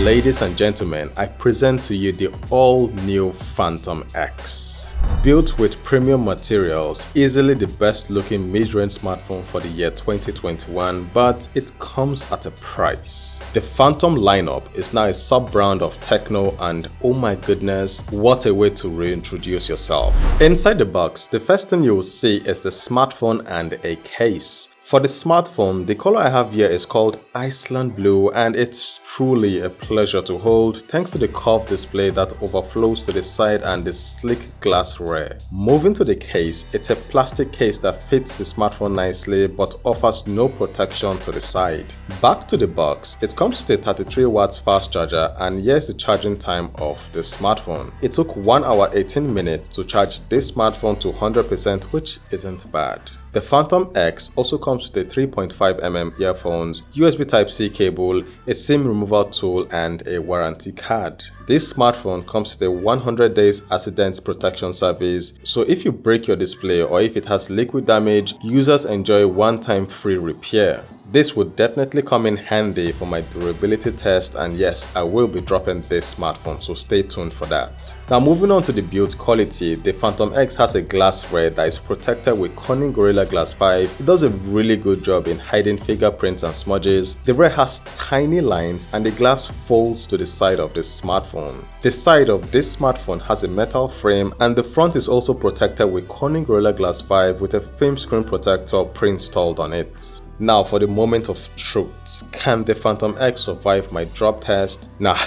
Ladies and gentlemen, I present to you the all-new Phantom X. Built with premium materials, easily the best looking mid-range smartphone for the year 2021, but it comes at a price. The Phantom lineup is now a sub-brand of TECNO, and oh my goodness, what a way to reintroduce yourself. Inside the box, the first thing you will see is the smartphone and a case. For the smartphone, the color I have here is called Iceland Blue, and it's truly a pleasure to hold thanks to the curved display that overflows to the side and the sleek glass rear. Moving to the case, it's a plastic case that fits the smartphone nicely but offers no protection to the side. Back to the box, it comes with a 33 watts fast charger, and here's the charging time of the smartphone. It took 1 hour 18 minutes to charge this smartphone to 100%, which isn't bad. The Phantom X also comes with a 3.5mm earphones, USB Type-C cable, a SIM removal tool, and a warranty card. This smartphone comes with a 100 days accident protection service, so if you break your display or if it has liquid damage, users enjoy one-time free repair. This would definitely come in handy for my durability test, and yes, I will be dropping this smartphone, so stay tuned for that. Now moving on to the build quality, the Phantom X has a glass rear that is protected with Corning Gorilla Glass 5. It does a really good job in hiding fingerprints and smudges. The rear has tiny lines and the glass folds to the side of the smartphone. The side of this smartphone has a metal frame, and the front is also protected with Corning Gorilla Glass 5 with a film screen protector pre-installed on it. Now for the moment of truth, can the Phantom X survive my drop test? Nah,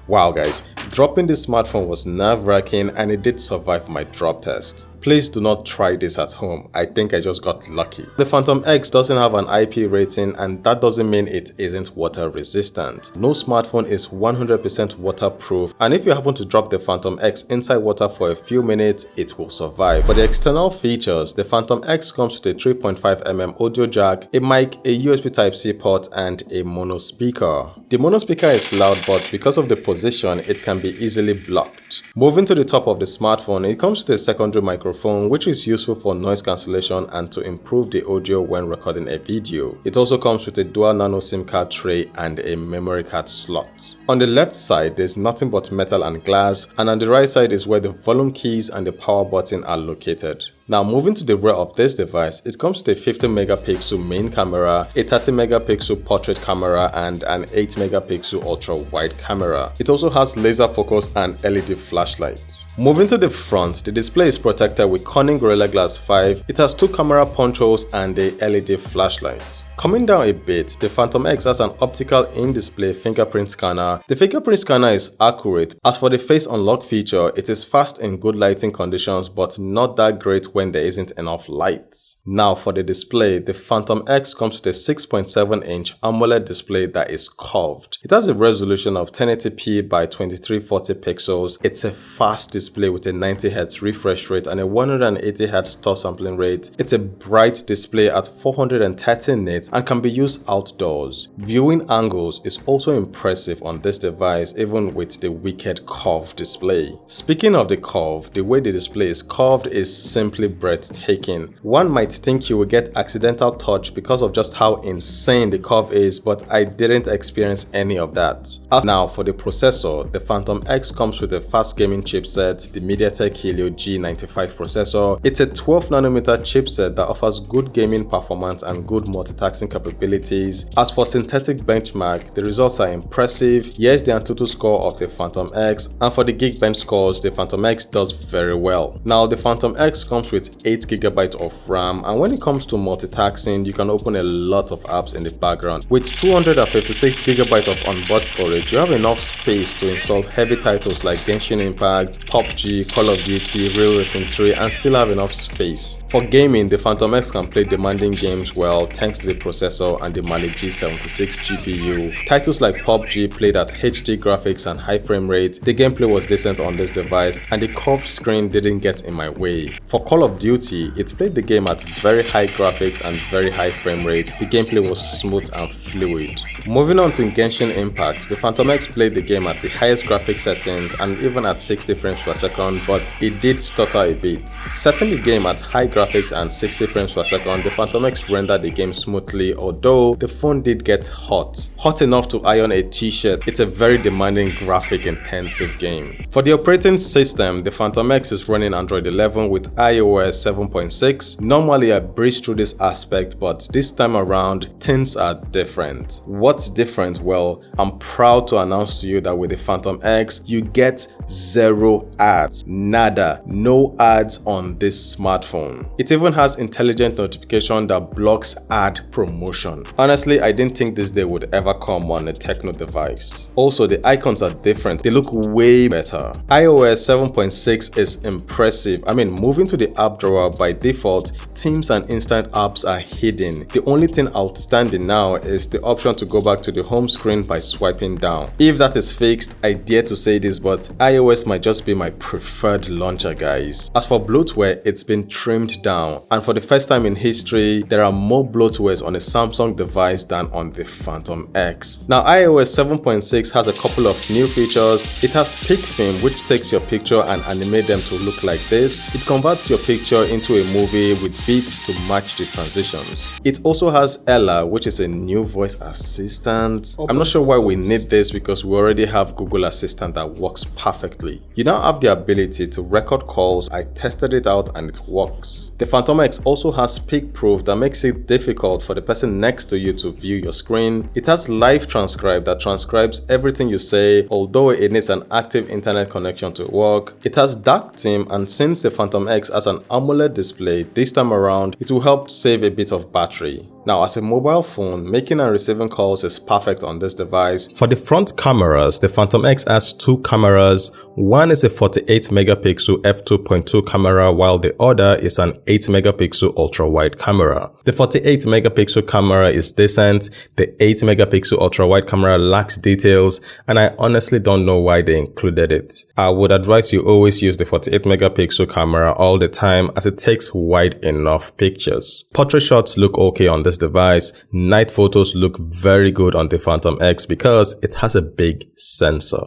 wow guys, dropping this smartphone was nerve-wracking and it did survive my drop test. Please do not try this at home, I think I just got lucky. The Phantom X doesn't have an IP rating, and that doesn't mean it isn't water resistant. No smartphone is 100% waterproof, and if you happen to drop the Phantom X inside water for a few minutes, it will survive. For the external features, the Phantom X comes with a 3.5mm audio jack, a mic, a USB Type-C port, and a mono speaker. The mono speaker is loud, but because of the position, it can be easily blocked. Moving to the top of the smartphone, it comes with a secondary microphone, which is useful for noise cancellation and to improve the audio when recording a video. It also comes with a dual nano SIM card tray and a memory card slot. On the left side, there's nothing but metal and glass, and on the right side is where the volume keys and the power button are located. Now moving to the rear of this device, it comes with a 50 megapixel main camera, a 30 megapixel portrait camera, and an 8 megapixel ultra wide camera. It also has laser focus and LED flashlights. Moving to the front, the display is protected with Corning Gorilla Glass 5. It has 2 camera punch holes and a LED flashlight. Coming down a bit, the Phantom X has an optical in-display fingerprint scanner. The fingerprint scanner is accurate. As for the face unlock feature, it is fast in good lighting conditions but not that great when there isn't enough light. Now for the display, the Phantom X comes with a 6.7-inch AMOLED display that is curved. It has a resolution of 1080p by 2340 pixels. It's a fast display with a 90Hz refresh rate and a 180Hz touch sampling rate. It's a bright display at 430 nits and can be used outdoors. Viewing angles is also impressive on this device, even with the wicked curved display. Speaking of the curve, the way the display is curved is simply breathtaking. One might think you will get accidental touch because of just how insane the curve is, but I didn't experience any of that. Now for the processor, the Phantom X comes with a fast gaming chipset, the Mediatek Helio G95 processor. It's a 12nm chipset that offers good gaming performance and good multitasking capabilities. As for synthetic benchmark, the results are impressive. Here's the Antutu score of the Phantom X, and for the Geekbench scores, the Phantom X does very well. Now the Phantom X comes with 8GB of RAM, and when it comes to multitasking, you can open a lot of apps in the background. With 256GB of onboard storage, you have enough space to install heavy titles like Geshin, PUBG, Call of Duty, Real Racing 3, and still have enough space. For gaming, the Phantom X can play demanding games well thanks to the processor and the Mali G76 GPU. Titles like PUBG played at HD graphics and high frame rate. The gameplay was decent on this device, and the curved screen didn't get in my way. For Call Call of Duty, it played the game at very high graphics and very high frame rate. The gameplay was smooth and fluid. Moving on to Genshin Impact, the Phantom X played the game at the highest graphic settings and even at 60 frames per second, but it did stutter a bit. Setting the game at high graphics and 60 frames per second, the Phantom X rendered the game smoothly, although the phone did get hot. Hot enough to iron a t-shirt. It's a very demanding graphic intensive game. For the operating system, the Phantom X is running Android 11 with iOS 7.6. Normally I breeze through this aspect, but this time around things are different. What's different? Well, I'm proud to announce to you that with the Phantom X, you get 0 ads. Nada. No ads on this smartphone. It even has intelligent notification that blocks ad promotion. Honestly, I didn't think this day would ever come on a TECNO device. Also, the icons are different. They look way better. iOS 7.6 is impressive. I mean, moving to the app drawer by default, Teams and Instant apps are hidden. The only thing outstanding now is the option to go back to the home screen by swiping down. If that is fixed, I dare to say this, but iOS might just be my preferred launcher, guys. As for bloatware, it's been trimmed down, and for the first time in history, there are more bloatwares on a Samsung device than on the Phantom X. Now, iOS 7.6 has a couple of new features. It has Pic Film, which takes your picture and animates them to look like this. It converts your picture into a movie with beats to match the transitions. It also has Ella, which is a new voice assistant. I'm not sure why we need this because we already have Google Assistant that works perfectly. You now have the ability to record calls. I tested it out and it works. The Phantom X also has Speak Proof that makes it difficult for the person next to you to view your screen. It has Live Transcribe that transcribes everything you say, although it needs an active internet connection to work. It has Dark Theme, and since the Phantom X has an AMOLED display, this time around it will help save a bit of battery. Now, as a mobile phone, making and receiving calls is perfect on this device. For the front cameras, the Phantom X has 2 cameras. One is a 48 megapixel f2.2 camera, while the other is an 8 megapixel ultra-wide camera. The 48 megapixel camera is decent. The 8 megapixel ultra-wide camera lacks details, and I honestly don't know why they included it. I would advise you always use the 48 megapixel camera all the time, as it takes wide enough pictures. Portrait shots look okay on this device. Night photos look very good on the Phantom X because it has a big sensor.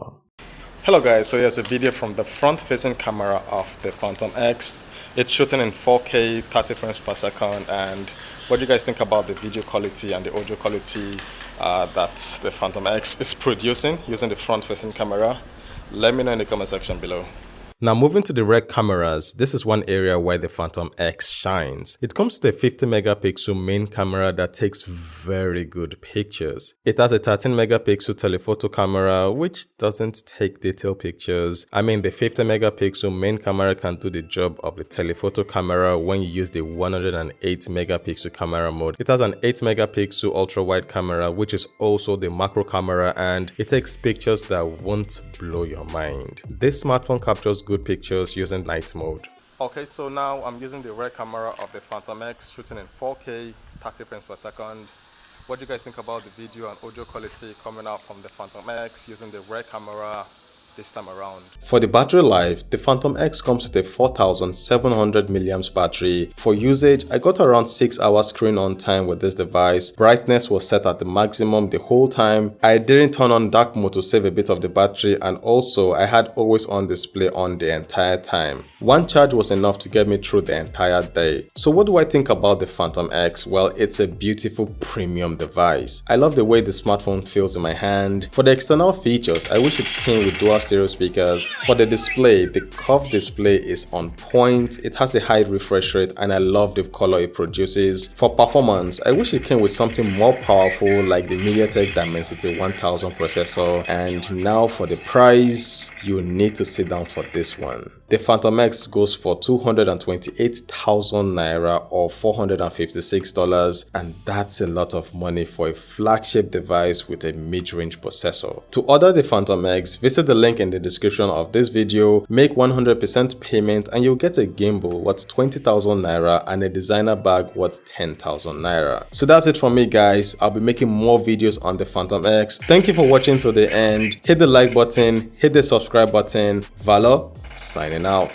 Hello guys, so here's a video from the front facing camera of the Phantom X. It's shooting in 4K 30 frames per second, and what do you guys think about the video quality and the audio quality that the Phantom X is producing using the front facing camera? Let me know in the comment section below. Now, moving to the rear cameras, this is one area where the Phantom X shines. It comes to a 50 megapixel main camera that takes very good pictures. It has a 13 megapixel telephoto camera, which doesn't take detailed pictures. I mean, the 50 megapixel main camera can do the job of the telephoto camera when you use the 108 megapixel camera mode. It has an 8 megapixel ultra wide camera, which is also the macro camera, and it takes pictures that won't blow your mind. This smartphone captures good pictures using night mode. Okay, so now I'm using the rear camera of the Phantom X, shooting in 4K 30 frames per second. What do you guys think about the video and audio quality coming out from the Phantom X using the rear camera this time around? For the battery life, the Phantom X comes with a 4700 mAh battery. For usage, I got around 6 hours screen on time with this device. Brightness was set at the maximum the whole time. I didn't turn on dark mode to save a bit of the battery, and also I had always on display on the entire time. One charge was enough to get me through the entire day. So what do I think about the Phantom X? Well, it's a beautiful premium device. I love the way the smartphone feels in my hand. For the external features, I wish it came with dual stereo speakers. For the display, the curved display is on point. It has a high refresh rate, and I love the color it produces. For performance, I wish it came with something more powerful like the Mediatek Dimensity 1000 processor. And now for the price, you need to sit down for this one. The Phantom X goes for 228,000 naira or $456, and that's a lot of money for a flagship device with a mid-range processor. To order the Phantom X, visit the link in the description of this video, make 100% payment, and you'll get a gimbal worth 20,000 naira and a designer bag worth 10,000 naira. So that's it from me, guys. I'll be making more videos on the Phantom X. Thank you for watching to the end. Hit the like button, hit the subscribe button. Valor signing out.